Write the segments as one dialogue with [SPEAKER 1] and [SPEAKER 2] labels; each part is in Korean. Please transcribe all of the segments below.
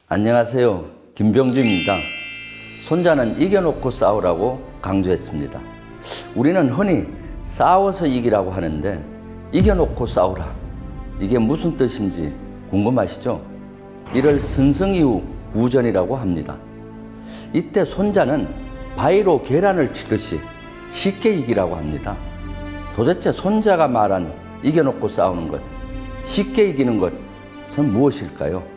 [SPEAKER 1] 안녕하세요. 김병주입니다. 손자는 이겨놓고 싸우라고 강조했습니다. 우리는 흔히 싸워서 이기라고 하는데 이겨놓고 싸우라. 이게 무슨 뜻인지 궁금하시죠? 이를 선승이후 우전이라고 합니다. 이때 손자는 바위로 계란을 치듯이 쉽게 이기라고 합니다. 도대체 손자가 말한 이겨놓고 싸우는 것, 쉽게 이기는 것은 무엇일까요?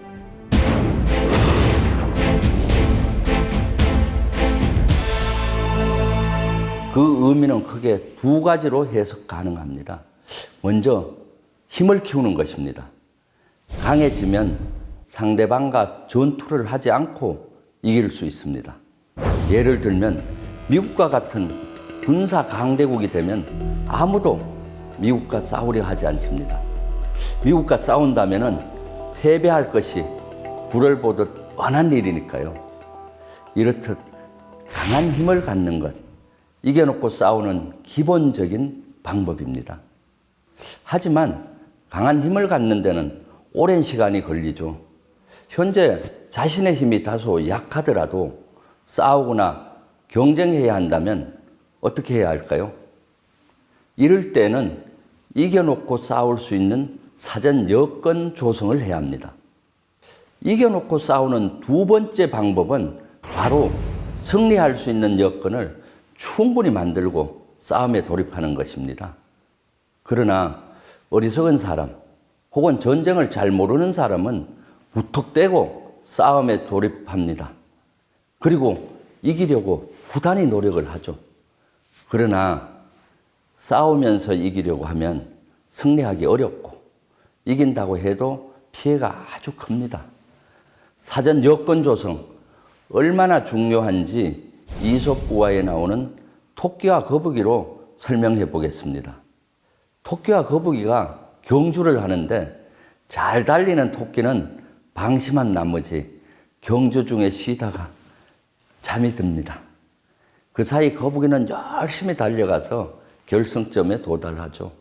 [SPEAKER 1] 그 의미는 크게 두 가지로 해석 가능합니다. 먼저 힘을 키우는 것입니다. 강해지면 상대방과 전투를 하지 않고 이길 수 있습니다. 예를 들면 미국과 같은 군사 강대국이 되면 아무도 미국과 싸우려 하지 않습니다. 미국과 싸운다면 패배할 것이 불을 보듯 뻔한 일이니까요. 이렇듯 강한 힘을 갖는 것, 이겨놓고 싸우는 기본적인 방법입니다. 하지만 강한 힘을 갖는 데는 오랜 시간이 걸리죠. 현재 자신의 힘이 다소 약하더라도 싸우거나 경쟁해야 한다면 어떻게 해야 할까요? 이럴 때는 이겨놓고 싸울 수 있는 사전 여건 조성을 해야 합니다. 이겨놓고 싸우는 두 번째 방법은 바로 승리할 수 있는 여건을 충분히 만들고 싸움에 돌입하는 것입니다. 그러나 어리석은 사람 혹은 전쟁을 잘 모르는 사람은 무턱대고 싸움에 돌입합니다. 그리고 이기려고 부단히 노력을 하죠. 그러나 싸우면서 이기려고 하면 승리하기 어렵고 이긴다고 해도 피해가 아주 큽니다. 사전 여건 조성, 얼마나 중요한지 이솝우화에 나오는 토끼와 거북이로 설명해 보겠습니다. 토끼와 거북이가 경주를 하는데 잘 달리는 토끼는 방심한 나머지 경주 중에 쉬다가 잠이 듭니다. 그 사이 거북이는 열심히 달려가서 결승점에 도달하죠.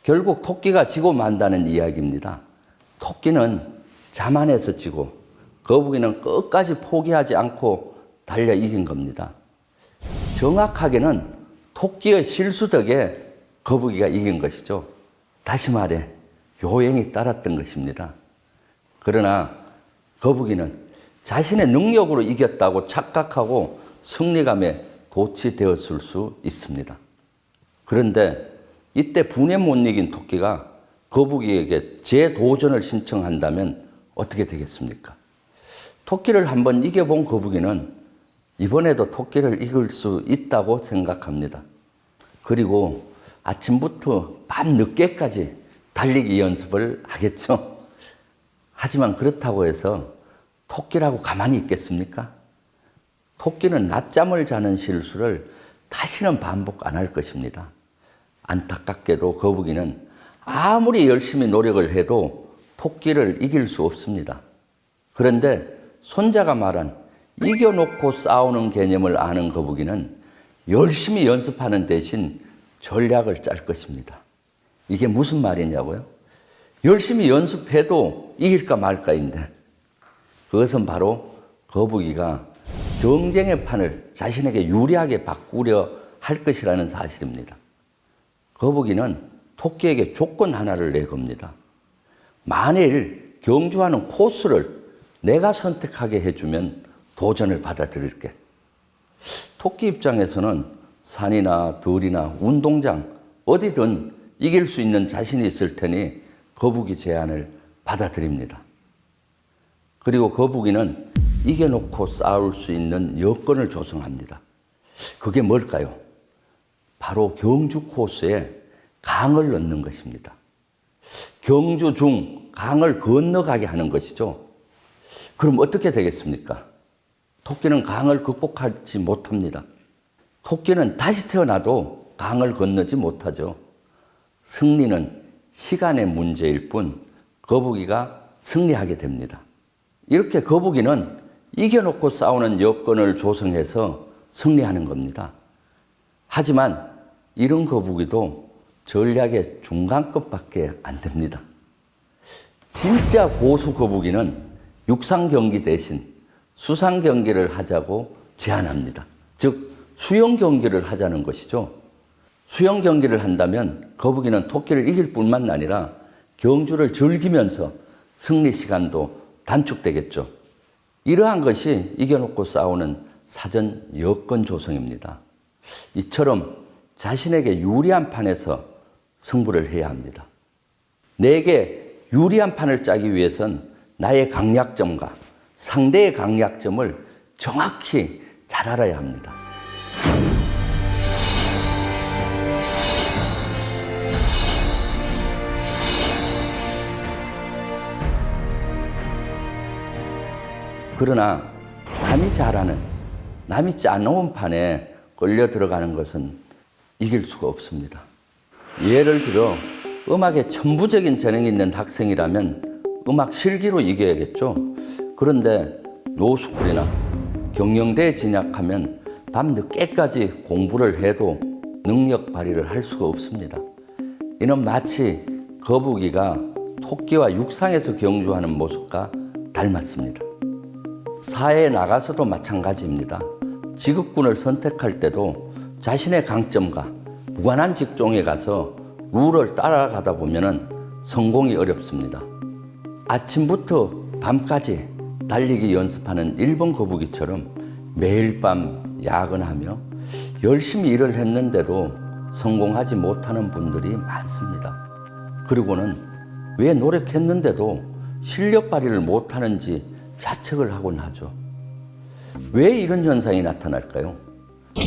[SPEAKER 1] 결국 토끼가 지고 만다는 이야기입니다. 토끼는 자만해서 지고 거북이는 끝까지 포기하지 않고 달려 이긴 겁니다. 정확하게는 토끼의 실수 덕에 거북이가 이긴 것이죠. 다시 말해 요행이 따랐던 것입니다. 그러나 거북이는 자신의 능력으로 이겼다고 착각하고 승리감에 도취되었을 수 있습니다. 그런데 이때 분에 못 이긴 토끼가 거북이에게 재도전을 신청한다면 어떻게 되겠습니까? 토끼를 한번 이겨본 거북이는 이번에도 토끼를 이길 수 있다고 생각합니다. 그리고 아침부터 밤 늦게까지 달리기 연습을 하겠죠. 하지만 그렇다고 해서 토끼라고 가만히 있겠습니까? 토끼는 낮잠을 자는 실수를 다시는 반복 안 할 것입니다. 안타깝게도 거북이는 아무리 열심히 노력을 해도 토끼를 이길 수 없습니다. 그런데 손자가 말한 이겨놓고 싸우는 개념을 아는 거북이는 열심히 연습하는 대신 전략을 짤 것입니다. 이게 무슨 말이냐고요? 열심히 연습해도 이길까 말까인데 그것은 바로 거북이가 경쟁의 판을 자신에게 유리하게 바꾸려 할 것이라는 사실입니다. 거북이는 토끼에게 조건 하나를 내겁니다. 만일 경주하는 코스를 내가 선택하게 해주면 도전을 받아들일게. 토끼 입장에서는 산이나 들이나 운동장 어디든 이길 수 있는 자신이 있을 테니 거북이 제안을 받아들입니다. 그리고 거북이는 이겨놓고 싸울 수 있는 여건을 조성합니다. 그게 뭘까요? 바로 경주 코스에 강을 넣는 것입니다. 경주 중 강을 건너가게 하는 것이죠. 그럼 어떻게 되겠습니까? 토끼는 강을 극복하지 못합니다. 토끼는 다시 태어나도 강을 건너지 못하죠. 승리는 시간의 문제일 뿐 거북이가 승리하게 됩니다. 이렇게 거북이는 이겨놓고 싸우는 여건을 조성해서 승리하는 겁니다. 하지만 이런 거북이도 전략의 중간급밖에 안 됩니다. 진짜 고수 거북이는 육상 경기 대신 수상 경기를 하자고 제안합니다. 즉 수영 경기를 하자는 것이죠. 수영 경기를 한다면 거북이는 토끼를 이길 뿐만 아니라 경주를 즐기면서 승리 시간도 단축되겠죠. 이러한 것이 이겨놓고 싸우는 사전 여건 조성입니다. 이처럼 자신에게 유리한 판에서 승부를 해야 합니다. 내게 유리한 판을 짜기 위해선 나의 강약점과 상대의 강약점을 정확히 잘 알아야 합니다. 그러나 남이 잘하는, 남이 짜놓은 판에 걸려 들어가는 것은 이길 수가 없습니다. 예를 들어 음악에 천부적인 재능이 있는 학생이라면 음악 실기로 이겨야겠죠. 그런데 로스쿨이나 경영대에 진학하면 밤늦게까지 공부를 해도 능력 발휘를 할 수가 없습니다. 이는 마치 거북이가 토끼와 육상에서 경주하는 모습과 닮았습니다. 사회에 나가서도 마찬가지입니다. 직업군을 선택할 때도 자신의 강점과 무관한 직종에 가서 룰을 따라가다 보면 성공이 어렵습니다. 아침부터 밤까지 달리기 연습하는 일본 거북이처럼 매일 밤 야근하며 열심히 일을 했는데도 성공하지 못하는 분들이 많습니다. 그리고는 왜 노력했는데도 실력 발휘를 못하는지 자책을 하곤 하죠. 왜 이런 현상이 나타날까요?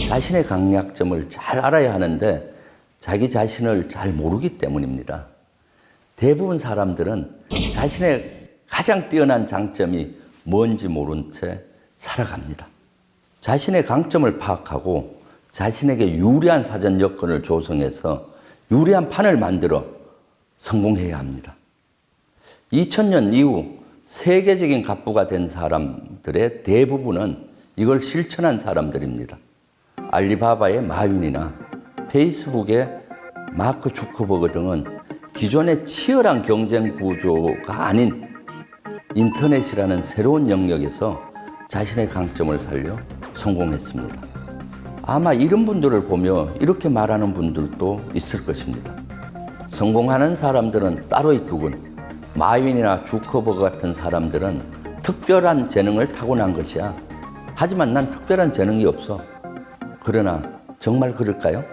[SPEAKER 1] 자신의 강약점을 잘 알아야 하는데 자기 자신을 잘 모르기 때문입니다. 대부분 사람들은 자신의 가장 뛰어난 장점이 뭔지 모른 채 살아갑니다. 자신의 강점을 파악하고 자신에게 유리한 사전 여건을 조성해서 유리한 판을 만들어 성공해야 합니다. 2000년 이후 세계적인 갑부가 된 사람들의 대부분은 이걸 실천한 사람들입니다. 알리바바의 마윈이나 페이스북의 마크 주커버그 등은 기존의 치열한 경쟁 구조가 아닌 인터넷이라는 새로운 영역에서 자신의 강점을 살려 성공했습니다. 아마 이런 분들을 보며 이렇게 말하는 분들도 있을 것입니다. 성공하는 사람들은 따로 있더군. 마윈이나 주커버그 같은 사람들은 특별한 재능을 타고난 것이야. 하지만 난 특별한 재능이 없어. 그러나 정말 그럴까요?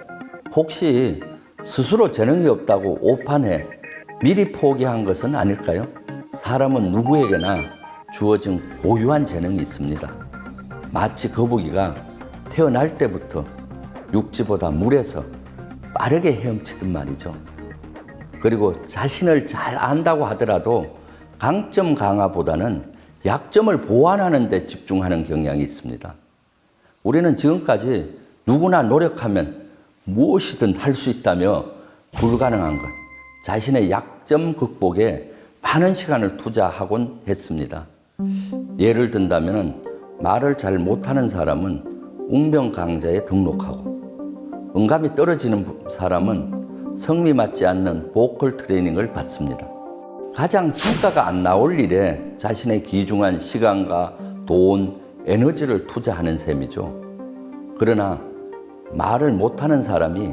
[SPEAKER 1] 혹시 스스로 재능이 없다고 오판해 미리 포기한 것은 아닐까요? 사람은 누구에게나 주어진 고유한 재능이 있습니다. 마치 거북이가 태어날 때부터 육지보다 물에서 빠르게 헤엄치듯 말이죠. 그리고 자신을 잘 안다고 하더라도 강점 강화보다는 약점을 보완하는 데 집중하는 경향이 있습니다. 우리는 지금까지 누구나 노력하면 무엇이든 할 수 있다며 불가능한 것, 자신의 약점 극복에 많은 시간을 투자하곤 했습니다. 예를 든다면 말을 잘 못하는 사람은 웅변강좌에 등록하고 음감이 떨어지는 사람은 성미 맞지 않는 보컬 트레이닝을 받습니다. 가장 성과가 안 나올 일에 자신의 귀중한 시간과 돈, 에너지를 투자하는 셈이죠. 그러나 말을 못하는 사람이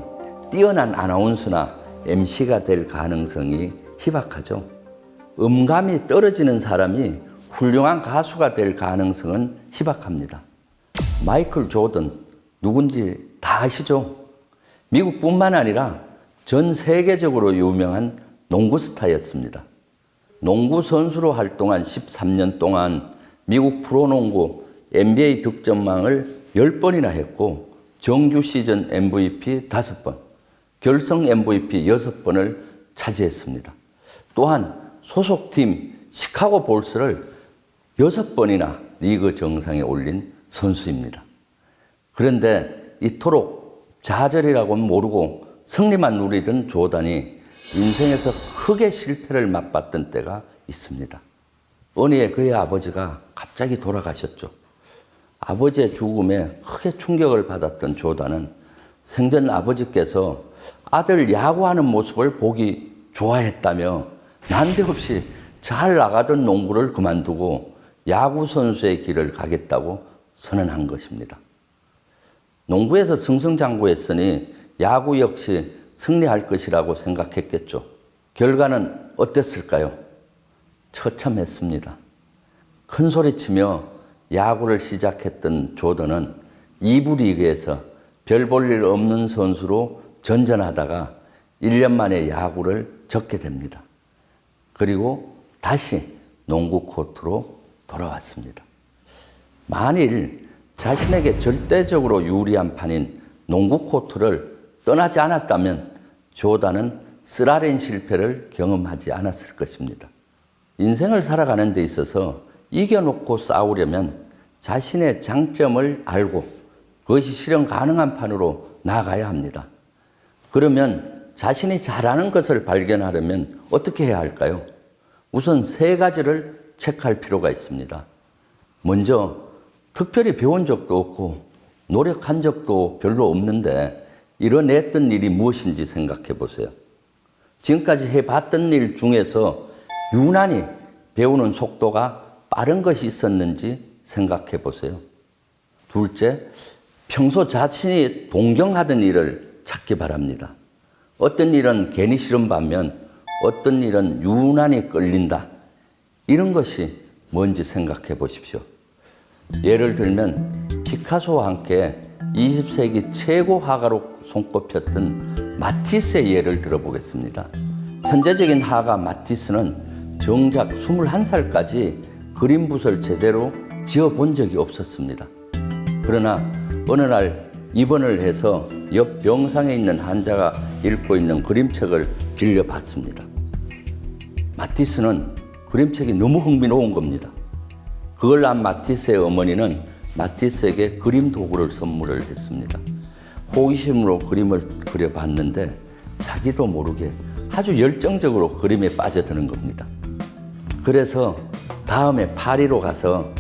[SPEAKER 1] 뛰어난 아나운서나 MC가 될 가능성이 희박하죠. 음감이 떨어지는 사람이 훌륭한 가수가 될 가능성은 희박합니다. 마이클 조던 누군지 다 아시죠? 미국뿐만 아니라 전 세계적으로 유명한 농구 스타였습니다. 농구 선수로 활동한 13년 동안 미국 프로농구 NBA 득점왕을 10번이나 했고 정규 시즌 MVP 5번, 결승 MVP 6번을 차지했습니다. 또한 소속팀 시카고 볼스를 6번이나 리그 정상에 올린 선수입니다. 그런데 이토록 좌절이라고는 모르고 승리만 누리던 조던이 인생에서 크게 실패를 맛봤던 때가 있습니다. 어느 해 그의 아버지가 갑자기 돌아가셨죠. 아버지의 죽음에 크게 충격을 받았던 조던은 생전 아버지께서 아들 야구하는 모습을 보기 좋아했다며 난데없이 잘 나가던 농구를 그만두고 야구 선수의 길을 가겠다고 선언한 것입니다. 농구에서 승승장구했으니 야구 역시 승리할 것이라고 생각했겠죠. 결과는 어땠을까요? 처참했습니다. 큰 소리치며 야구를 시작했던 조던은 2부 리그에서 별 볼 일 없는 선수로 전전하다가 1년 만에 야구를 접게 됩니다. 그리고 다시 농구 코트로 돌아왔습니다. 만일 자신에게 절대적으로 유리한 판인 농구 코트를 떠나지 않았다면 조던은 쓰라린 실패를 경험하지 않았을 것입니다. 인생을 살아가는 데 있어서 이겨놓고 싸우려면 자신의 장점을 알고 그것이 실현 가능한 판으로 나아가야 합니다. 그러면 자신이 잘하는 것을 발견하려면 어떻게 해야 할까요? 우선 3가지를 체크할 필요가 있습니다. 먼저 특별히 배운 적도 없고 노력한 적도 별로 없는데 이뤄냈던 일이 무엇인지 생각해 보세요. 지금까지 해봤던 일 중에서 유난히 배우는 속도가 빠른 것이 있었는지 생각해 보세요. 둘째, 평소 자신이 동경하던 일을 찾기 바랍니다. 어떤 일은 괜히 싫은 반면 어떤 일은 유난히 끌린다. 이런 것이 뭔지 생각해 보십시오. 예를 들면 피카소와 함께 20세기 최고 화가로 손꼽혔던 마티스의 예를 들어보겠습니다. 천재적인 화가 마티스는 정작 21살까지 그림 붓을 제대로 지어본 적이 없었습니다. 그러나 어느 날 입원을 해서 옆 병상에 있는 환자가 읽고 있는 그림책을 빌려봤습니다. 마티스는 그림책이 너무 흥미로운 겁니다. 그걸 안 마티스의 어머니는 마티스에게 그림 도구를 선물을 했습니다. 호기심으로 그림을 그려봤는데 자기도 모르게 아주 열정적으로 그림에 빠져드는 겁니다. 그래서 다음에 파리로 가서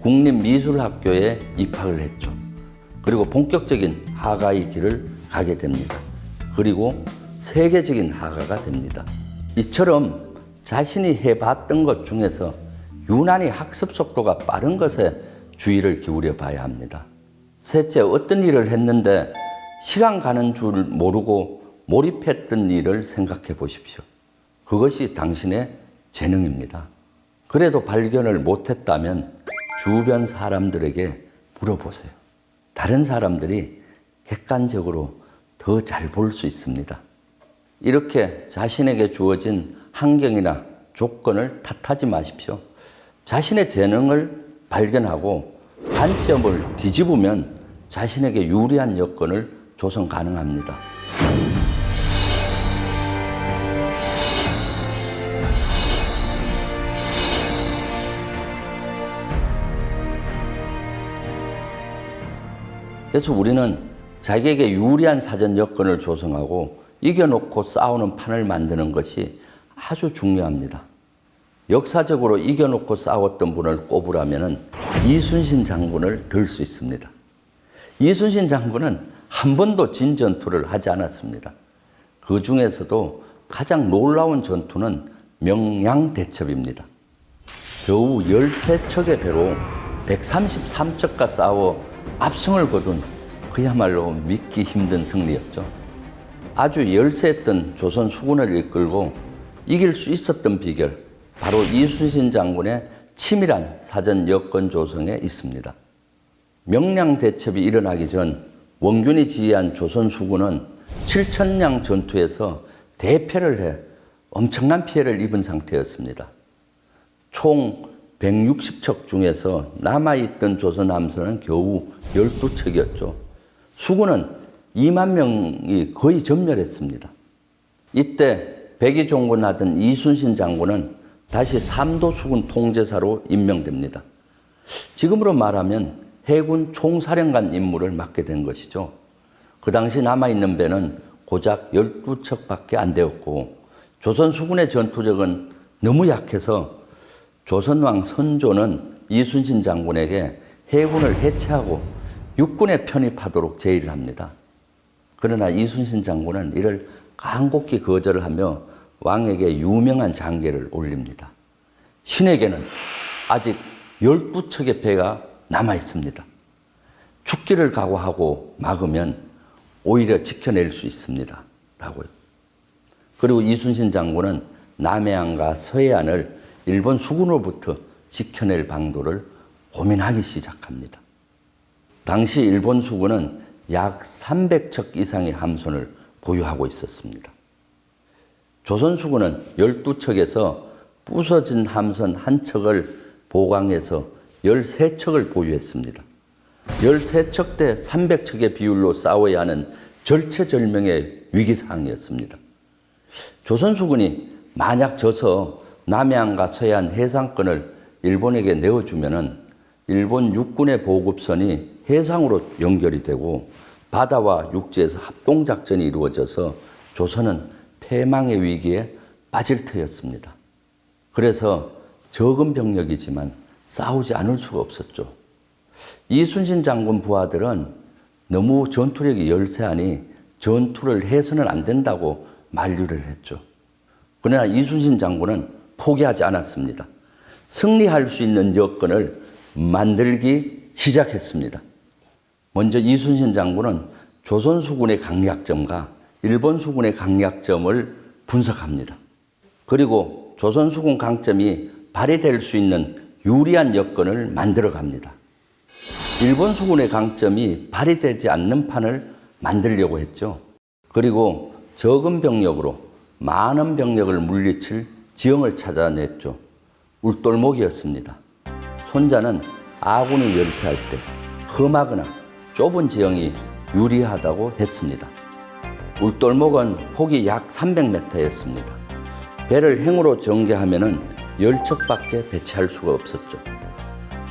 [SPEAKER 1] 국립미술학교에 입학을 했죠. 그리고 본격적인 화가의 길을 가게 됩니다. 그리고 세계적인 화가가 됩니다. 이처럼 자신이 해봤던 것 중에서 유난히 학습 속도가 빠른 것에 주의를 기울여 봐야 합니다. 셋째, 어떤 일을 했는데 시간 가는 줄 모르고 몰입했던 일을 생각해 보십시오. 그것이 당신의 재능입니다. 그래도 발견을 못했다면 주변 사람들에게 물어보세요. 다른 사람들이 객관적으로 더 잘 볼 수 있습니다. 이렇게 자신에게 주어진 환경이나 조건을 탓하지 마십시오. 자신의 재능을 발견하고 단점을 뒤집으면 자신에게 유리한 여건을 조성 가능합니다. 그래서 우리는 자기에게 유리한 사전 여건을 조성하고 이겨놓고 싸우는 판을 만드는 것이 아주 중요합니다. 역사적으로 이겨놓고 싸웠던 분을 꼽으라면 이순신 장군을 들 수 있습니다. 이순신 장군은 한 번도 진 전투를 하지 않았습니다. 그 중에서도 가장 놀라운 전투는 명량대첩입니다. 겨우 13척의 배로 133척과 싸워 압승을 거둔 그야말로 믿기 힘든 승리였죠. 아주 열세했던 조선 수군을 이끌고 이길 수 있었던 비결, 바로 이순신 장군의 치밀한 사전 여건 조성에 있습니다. 명량대첩이 일어나기 전 원균이 지휘한 조선 수군은 7천량 전투에서 대패를 해 엄청난 피해를 입은 상태였습니다. 총 160척 중에서 남아있던 조선 함선은 겨우 12척이었죠. 수군은 2만 명이 거의 전멸했습니다. 이때 백의종군하던 이순신 장군은 다시 삼도 수군 통제사로 임명됩니다. 지금으로 말하면 해군 총사령관 임무를 맡게 된 것이죠. 그 당시 남아있는 배는 고작 12척밖에 안 되었고 조선 수군의 전투력은 너무 약해서 조선왕 선조는 이순신 장군에게 해군을 해체하고 육군에 편입하도록 제의를 합니다. 그러나 이순신 장군은 이를 간곡히 거절을 하며 왕에게 유명한 장계를 올립니다. 신에게는 아직 12척의 배가 남아 있습니다. 죽기를 각오하고 막으면 오히려 지켜낼 수 있습니다. 라고요. 그리고 이순신 장군은 남해안과 서해안을 일본 수군으로부터 지켜낼 방도를 고민하기 시작합니다. 당시 일본 수군은 약 300척 이상의 함선을 보유하고 있었습니다. 조선 수군은 12척에서 부서진 함선 한 척을 보강해서 13척을 보유했습니다. 13척 대 300척의 비율로 싸워야 하는 절체절명의 위기상황이었습니다. 조선 수군이 만약 져서 남해안과 서해안 해상권을 일본에게 내어주면은 일본 육군의 보급선이 해상으로 연결이 되고 바다와 육지에서 합동작전이 이루어져서 조선은 패망의 위기에 빠질 터였습니다. 그래서 적은 병력이지만 싸우지 않을 수가 없었죠. 이순신 장군 부하들은 너무 전투력이 열세하니 전투를 해서는 안 된다고 만류를 했죠. 그러나 이순신 장군은 포기하지 않았습니다. 승리할 수 있는 여건을 만들기 시작했습니다. 먼저 이순신 장군은 조선 수군의 강약점과 일본 수군의 강약점을 분석합니다. 그리고 조선 수군 강점이 발휘될 수 있는 유리한 여건을 만들어 갑니다. 일본 수군의 강점이 발휘되지 않는 판을 만들려고 했죠. 그리고 적은 병력으로 많은 병력을 물리칠 지형을 찾아냈죠. 울돌목이었습니다. 손자는 아군이 열세할 때 험하거나 좁은 지형이 유리하다고 했습니다. 울돌목은 폭이 약 300m였습니다. 배를 행으로 전개하면 10척밖에 배치할 수가 없었죠.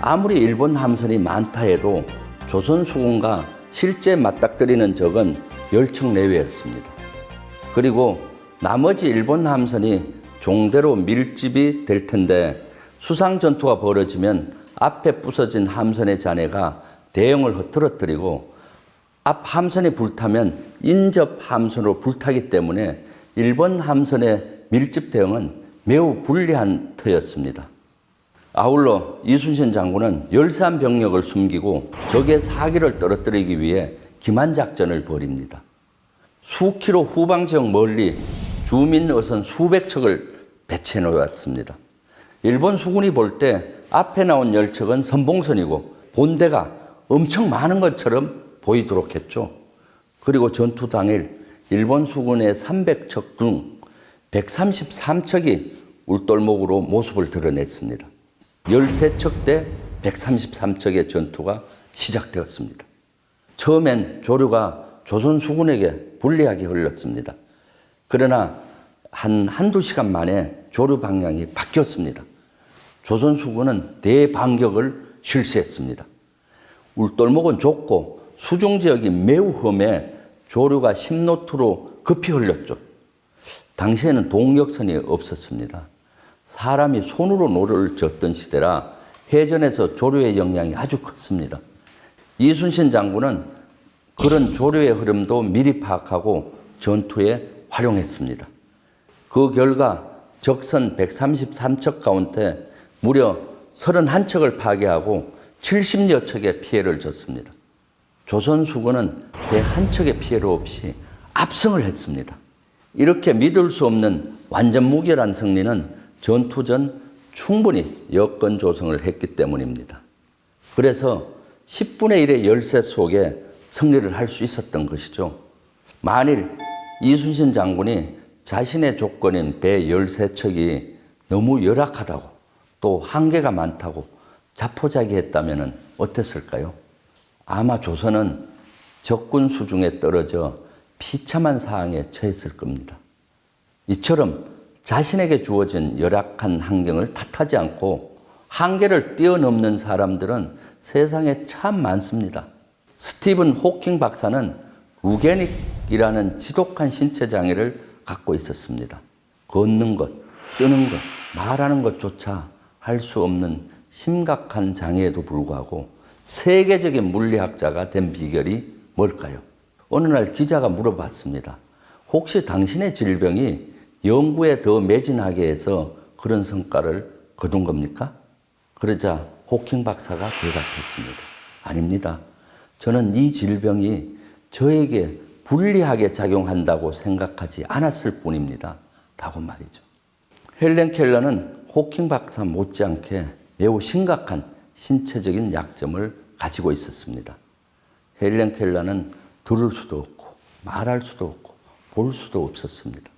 [SPEAKER 1] 아무리 일본 함선이 많다 해도 조선 수군과 실제 맞닥뜨리는 적은 10척 내외였습니다. 그리고 나머지 일본 함선이 종대로 밀집이 될 텐데 수상 전투가 벌어지면 앞에 부서진 함선의 잔해가 대형을 흐트러뜨리고 앞 함선이 불타면 인접 함선으로 불타기 때문에 일본 함선의 밀집 대응은 매우 불리한 터였습니다. 아울러 이순신 장군은 열세한 병력을 숨기고 적의 사기를 떨어뜨리기 위해 기만작전을 벌입니다. 수키로 후방 지역 멀리 주민 어선 수백 척을 배치해 놓았습니다. 일본 수군이 볼 때 앞에 나온 열척은 선봉선이고 본대가 엄청 많은 것처럼 보이도록 했죠. 그리고 전투 당일 일본 수군의 300척 중 133척이 울돌목으로 모습을 드러냈습니다. 13척 대 133척의 전투가 시작되었습니다. 처음엔 조류가 조선 수군에게 불리하게 흘렀습니다. 그러나 한두 시간 만에 조류 방향이 바뀌었습니다. 조선 수군은 대반격을 실시했습니다. 울돌목은 좁고 수중 지역이 매우 험해 조류가 10노트로 급히 흘렀죠. 당시에는 동력선이 없었습니다. 사람이 손으로 노를 젓던 시대라 해전에서 조류의 영향이 아주 컸습니다. 이순신 장군은 그런 조류의 흐름도 미리 파악하고 전투에 활용했습니다. 그 결과 적선 133척 가운데 무려 31척을 파괴하고 70여 척의 피해를 줬습니다. 조선 수군은 배 한 척의 피해도 없이 압승을 했습니다. 이렇게 믿을 수 없는 완전 무결한 승리는 전투 전 충분히 여건 조성을 했기 때문입니다. 그래서 10분의 1의 열세 속에 승리를 할 수 있었던 것이죠. 만일 이순신 장군이 자신의 조건인 배 13척이 너무 열악하다고 또 한계가 많다고 자포자기했다면 어땠을까요? 아마 조선은 적군 수중에 떨어져 비참한 상황에 처했을 겁니다. 이처럼 자신에게 주어진 열악한 환경을 탓하지 않고 한계를 뛰어넘는 사람들은 세상에 참 많습니다. 스티븐 호킹 박사는 루게닉이라는 지독한 신체 장애를 갖고 있었습니다. 걷는 것, 쓰는 것, 말하는 것조차 할 수 없는 심각한 장애에도 불구하고 세계적인 물리학자가 된 비결이 뭘까요? 어느 날 기자가 물어봤습니다. 혹시 당신의 질병이 연구에 더 매진하게 해서 그런 성과를 거둔 겁니까? 그러자 호킹 박사가 대답했습니다. 아닙니다. 저는 이 질병이 저에게 불리하게 작용한다고 생각하지 않았을 뿐입니다. 라고 말이죠. 헬렌 켈러는 호킹 박사 못지않게 매우 심각한 신체적인 약점을 가지고 있었습니다. 헬렌 켈러는 들을 수도 없고 말할 수도 없고 볼 수도 없었습니다.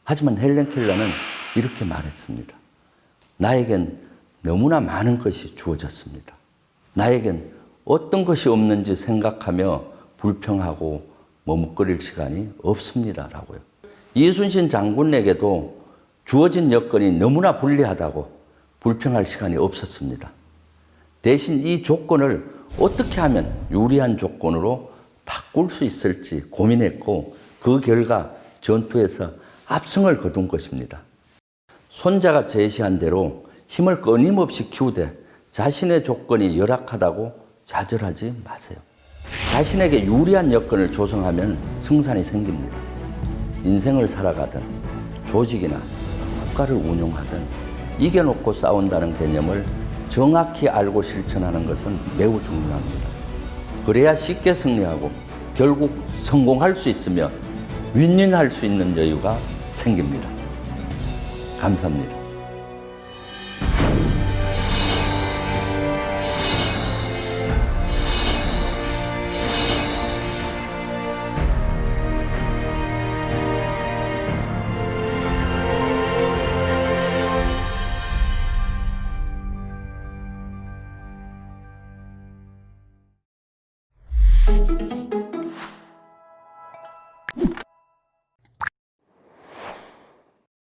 [SPEAKER 1] 하지만 헬렌 켈러는 이렇게 말했습니다. 나에겐 너무나 많은 것이 주어졌습니다. 나에겐 어떤 것이 없는지 생각하며 불평하고 머뭇거릴 시간이 없습니다. 라고요. 이순신 장군에게도 주어진 여건이 너무나 불리하다고 불평할 시간이 없었습니다. 대신 이 조건을 어떻게 하면 유리한 조건으로 바꿀 수 있을지 고민했고 그 결과 전투에서 압승을 거둔 것입니다. 손자가 제시한 대로 힘을 끊임없이 키우되 자신의 조건이 열악하다고 좌절하지 마세요. 자신에게 유리한 여건을 조성하면 승산이 생깁니다. 인생을 살아가든 조직이나 국가를 운용하든 이겨놓고 싸운다는 개념을 정확히 알고 실천하는 것은 매우 중요합니다. 그래야 쉽게 승리하고 결국 성공할 수 있으며 윈윈할 수 있는 여유가 생깁니다. 감사합니다.